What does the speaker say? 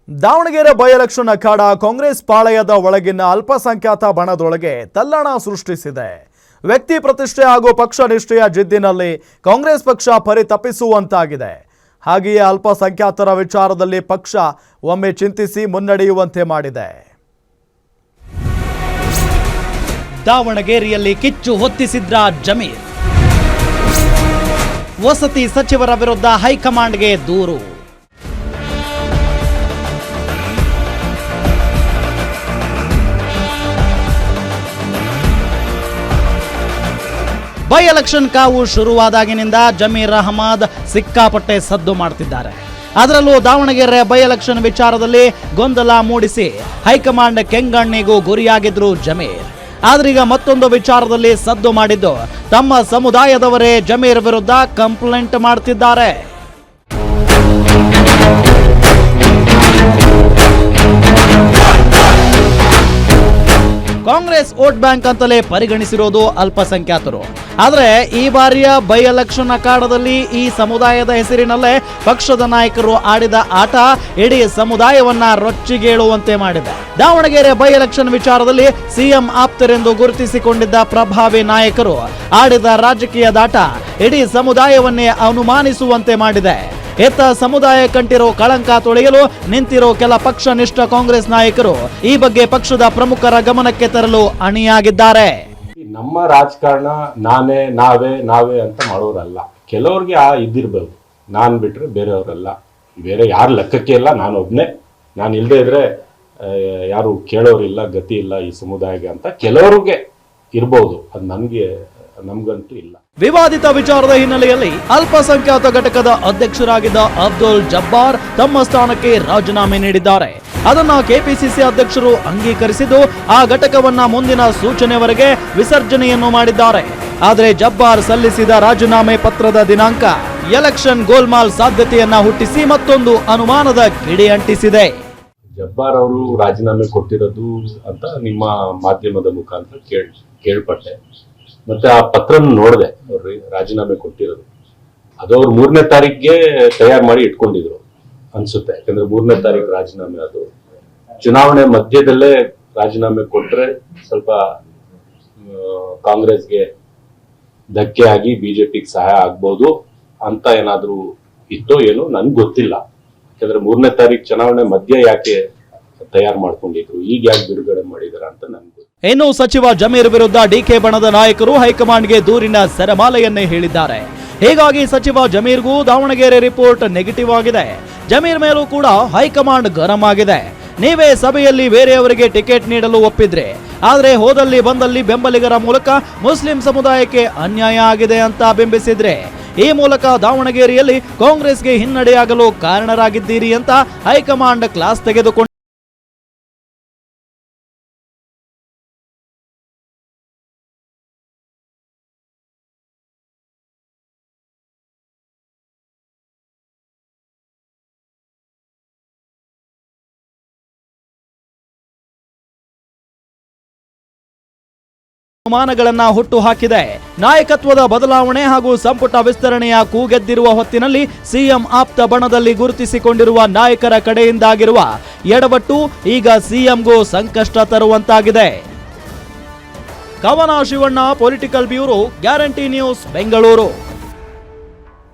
Davanagere by election ಅಖಾಡ ಕಾಂಗ್ರೆಸ್ ಪಾಳೆಯದ ಒಳಗಿನ ಅಲ್ಪಸಂಖ್ಯಾತ ಬಣದೊಳಗೆ ತಲ್ಲಣ ಸೃಷ್ಟಿಸಿದೆ. ವ್ಯಕ್ತಿ ಪ್ರತಿಷ್ಠೆ ಹಾಗೂ ಪಕ್ಷ ನಿಷ್ಠೆಯ ಜಿದ್ದಿನಲ್ಲಿ ಕಾಂಗ್ರೆಸ್ ಪಕ್ಷ ಪರಿತಪ್ಪಿಸುವಂತಾಗಿದೆ. ಹಾಗೆಯೇ ಅಲ್ಪಸಂಖ್ಯಾತರ ವಿಚಾರದಲ್ಲಿ ಪಕ್ಷ ಒಮ್ಮೆ ಚಿಂತಿಸಿ ಮುನ್ನಡೆಯುವಂತೆ ಮಾಡಿದೆ. ದಾವಣಗೆರೆಯಲ್ಲಿ ಕಿಚ್ಚು ಹೊತ್ತಿಸಿದ್ರ ಜಮೀರ್. ವಸತಿ ಸಚಿವರ ವಿರುದ್ಧ ಹೈಕಮಾಂಡ್ಗೆ ದೂರು. ಬೈ ಎಲೆಕ್ಷನ್ ಕಾವು ಶುರುವಾದಾಗಿನಿಂದ ಜಮೀರ್ ಅಹಮದ್ ಸಿಕ್ಕಾಪಟ್ಟೆ ಸದ್ದು ಮಾಡ್ತಿದ್ದಾರೆ. ಅದರಲ್ಲೂ ದಾವಣಗೆರೆ ಬೈ ಎಲೆಕ್ಷನ್ ವಿಚಾರದಲ್ಲಿ ಗೊಂದಲ ಮೂಡಿಸಿ ಹೈಕಮಾಂಡ್ ಕೆಂಗಣ್ಣಿಗೂ ಗುರಿಯಾಗಿದ್ರು ಜಮೀರ್. ಆದ್ರೀಗ ಮತ್ತೊಂದು ವಿಚಾರದಲ್ಲಿ ಸದ್ದು ಮಾಡಿದ್ದು ತಮ್ಮ ಸಮುದಾಯದವರೇ ಜಮೀರ್ ವಿರುದ್ಧ ಕಂಪ್ಲೇಂಟ್ ಮಾಡ್ತಿದ್ದಾರೆ. ಕಾಂಗ್ರೆಸ್ ವೋಟ್ ಬ್ಯಾಂಕ್ ಅಂತಲೇ ಪರಿಗಣಿಸಿರೋದು ಅಲ್ಪಸಂಖ್ಯಾತರು. ಆದರೆ ಈ ಬಾರಿಯ ಬೈ ಎಲೆಕ್ಷನ್ ಅಖಾಡದಲ್ಲಿ ಈ ಸಮುದಾಯದ ಹೆಸರಿನಲ್ಲೇ ಪಕ್ಷದ ನಾಯಕರು ಆಡಿದ ಆಟ ಇಡೀ ಸಮುದಾಯವನ್ನ ರೊಚ್ಚಿಗೇಳುವಂತೆ ಮಾಡಿದೆ. ದಾವಣಗೆರೆ ಬೈ ಎಲೆಕ್ಷನ್ ವಿಚಾರದಲ್ಲಿ ಸಿಎಂ ಆಪ್ತರೆಂದು ಗುರುತಿಸಿಕೊಂಡಿದ್ದ ಪ್ರಭಾವಿ ನಾಯಕರು ಆಡಿದ ರಾಜಕೀಯದಾಟ ಇಡೀ ಸಮುದಾಯವನ್ನೇ ಅನುಮಾನಿಸುವಂತೆ ಮಾಡಿದೆ. ಎತ್ತ ಸಮುದಾಯ ಕಂಟಿರೋ ಕಳಂಕ ತೊಳೆಯಲು ನಿಂತಿರೋ ಕೆಲ ಪಕ್ಷ ನಿಷ್ಠ ಕಾಂಗ್ರೆಸ್ ನಾಯಕರು ಈ ಬಗ್ಗೆ ಪಕ್ಷದ ಪ್ರಮುಖರ ಗಮನಕ್ಕೆ ತರಲು ಅಣಿಯಾಗಿದ್ದಾರೆ. ನಮ್ಮ ರಾಜಕಾರಣ ನಾವೇ ಅಂತ ಮಾಡೋರಲ್ಲ. ಕೆಲವ್ರಿಗೆ ಇದ್ದಿರ್ಬೋದು, ನಾನ್ ಬಿಟ್ರೆ ಬೇರೆಯವರೆಲ್ಲ, ಬೇರೆ ಯಾರ ಲೆಕ್ಕಕ್ಕೆ ಇಲ್ಲ, ನಾನೊಬ್ನೇ. ನಾನು ಇಲ್ಲದೆ ಇದ್ರೆ ಯಾರು ಕೇಳೋರಿಲ್ಲ, ಗತಿ ಇಲ್ಲ ಈ ಸಮುದಾಯಕ್ಕೆ ಅಂತ ಕೆಲವ್ರಿಗೆ ಇರ್ಬೋದು. ಅದು ನಮ್ಗಂತೂ ಇಲ್ಲ. ವಿವಾದಿತ ವಿಚಾರದ ಹಿನ್ನೆಲೆಯಲ್ಲಿ ಅಲ್ಪಸಂಖ್ಯಾತ ಘಟಕದ ಅಧ್ಯಕ್ಷರಾಗಿದ್ದ ಅಬ್ದುಲ್ ಜಬ್ಬಾರ್ ತಮ್ಮ ಸ್ಥಾನಕ್ಕೆ ರಾಜೀನಾಮೆ ನೀಡಿದ್ದಾರೆ. ಅದನ್ನ ಕೆಪಿಸಿಸಿ ಅಧ್ಯಕ್ಷರು ಅಂಗೀಕರಿಸಿದ್ದು ಆ ಘಟಕವನ್ನ ಮುಂದಿನ ಸೂಚನೆವರೆಗೆ ವಿಸರ್ಜನೆಯನ್ನು ಮಾಡಿದ್ದಾರೆ. ಆದರೆ ಜಬ್ಬಾರ್ ಸಲ್ಲಿಸಿದ ರಾಜೀನಾಮೆ ಪತ್ರದ ದಿನಾಂಕ ಎಲೆಕ್ಷನ್ ಗೋಲ್ಮಾಲ್ ಸಾಧ್ಯತೆಯನ್ನ ಹುಟ್ಟಿಸಿ ಮತ್ತೊಂದು ಅನುಮಾನದ ಕಿಡಿ ಅಂಟಿಸಿದೆ. ಜಬ್ಬಾರ್ ಅವರು ರಾಜೀನಾಮೆ ಕೊಟ್ಟಿರೋದು ಅಂತ ನಿಮ್ಮ ಮಾಧ್ಯಮದ ಮುಖಾಂತರ ಕೇಳ್ಪಟ್ಟೆ. ಮತ್ತೆ ಆ ಪತ್ರ ನೋಡಿದೆ, ಅವ್ರು ರಾಜೀನಾಮೆ ಕೊಟ್ಟಿರೋದು. ಅದು ಅವ್ರು 3ನೇ ತಾರೀಕಿಗೆ ತಯಾರು ಮಾಡಿ ಇಟ್ಕೊಂಡಿದ್ರು ಅನ್ಸುತ್ತೆ. ಯಾಕಂದ್ರೆ 3ನೇ ತಾರೀಕು ರಾಜೀನಾಮೆ, ಅದು ಚುನಾವಣೆ ಮಧ್ಯದಲ್ಲೇ ರಾಜೀನಾಮೆ ಕೊಟ್ರೆ ಸ್ವಲ್ಪ ಕಾಂಗ್ರೆಸ್ಗೆ ಧಕ್ಕೆ ಆಗಿ ಬಿಜೆಪಿಗೆ ಸಹಾಯ ಆಗ್ಬೋದು ಅಂತ ಏನಾದ್ರೂ ಇತ್ತೋ ಏನೋ ನನ್ಗೆ ಗೊತ್ತಿಲ್ಲ. ಯಾಕಂದ್ರೆ 3ನೇ ತಾರೀಕು ಚುನಾವಣೆ ಮಧ್ಯ ಯಾಕೆ ತಯಾರು ಮಾಡ್ಕೊಂಡಿದ್ರು, ಈಗ ಯಾಕೆ ಬಿಡುಗಡೆ ಮಾಡಿದಾರ ಅಂತ ನನ್ಗೆ. ಇನ್ನು ಸಚಿವ ಜಮೀರ್ ವಿರುದ್ಧ ಡಿಕೆ ಬಣದ ನಾಯಕರು ಹೈಕಮಾಂಡ್ಗೆ ದೂರಿನ ಸರಮಾಲೆಯನ್ನೇ ಹೇಳಿದ್ದಾರೆ. ಹೀಗಾಗಿ ಸಚಿವ ಜಮೀರ್ಗೂ ದಾವಣಗೆರೆ ರಿಪೋರ್ಟ್ ನೆಗೆಟಿವ್ ಆಗಿದೆ. ಜಮೀರ್ ಮೇಲೂ ಕೂಡ ಹೈಕಮಾಂಡ್ ಗರಂ ಆಗಿದೆ. ನೀವೇ ಸಭೆಯಲ್ಲಿ ಬೇರೆಯವರಿಗೆ ಟಿಕೆಟ್ ನೀಡಲು ಒಪ್ಪಿದ್ರೆ, ಆದ್ರೆ ಹೋದಲ್ಲಿ ಬಂದಲ್ಲಿ ಬೆಂಬಲಿಗರ ಮೂಲಕ ಮುಸ್ಲಿಂ ಸಮುದಾಯಕ್ಕೆ ಅನ್ಯಾಯ ಆಗಿದೆ ಅಂತ ಬಿಂಬಿಸಿದ್ರೆ, ಈ ಮೂಲಕ ದಾವಣಗೆರೆಯಲ್ಲಿ ಕಾಂಗ್ರೆಸ್ಗೆ ಹಿನ್ನಡೆಯಾಗಲು ಕಾರಣರಾಗಿದ್ದೀರಿ ಅಂತ ಹೈಕಮಾಂಡ್ ಕ್ಲಾಸ್ ತೆಗೆದುಕೊಂಡು ಅನುಮಾನಗಳನ್ನ ಹುಟ್ಟು ಹಾಕಿದೆ. ನಾಯಕತ್ವದ ಬದಲಾವಣೆ ಹಾಗೂ ಸಂಪುಟ ವಿಸ್ತರಣೆಯ ಕೂಗೆದ್ದಿರುವ ಹೊತ್ತಿನಲ್ಲಿ ಸಿಎಂ ಆಪ್ತ ಬಣದಲ್ಲಿ ಗುರುತಿಸಿಕೊಂಡಿರುವ ನಾಯಕರ ಕಡೆಯಿಂದಾಗಿರುವ ಎಡವಟ್ಟು ಈಗ ಸಿಎಂಗೂ ಸಂಕಷ್ಟ ತರುವಂತಾಗಿದೆ. ಕವನ Shivanna, political bureau, guarantee news, Bengaluru.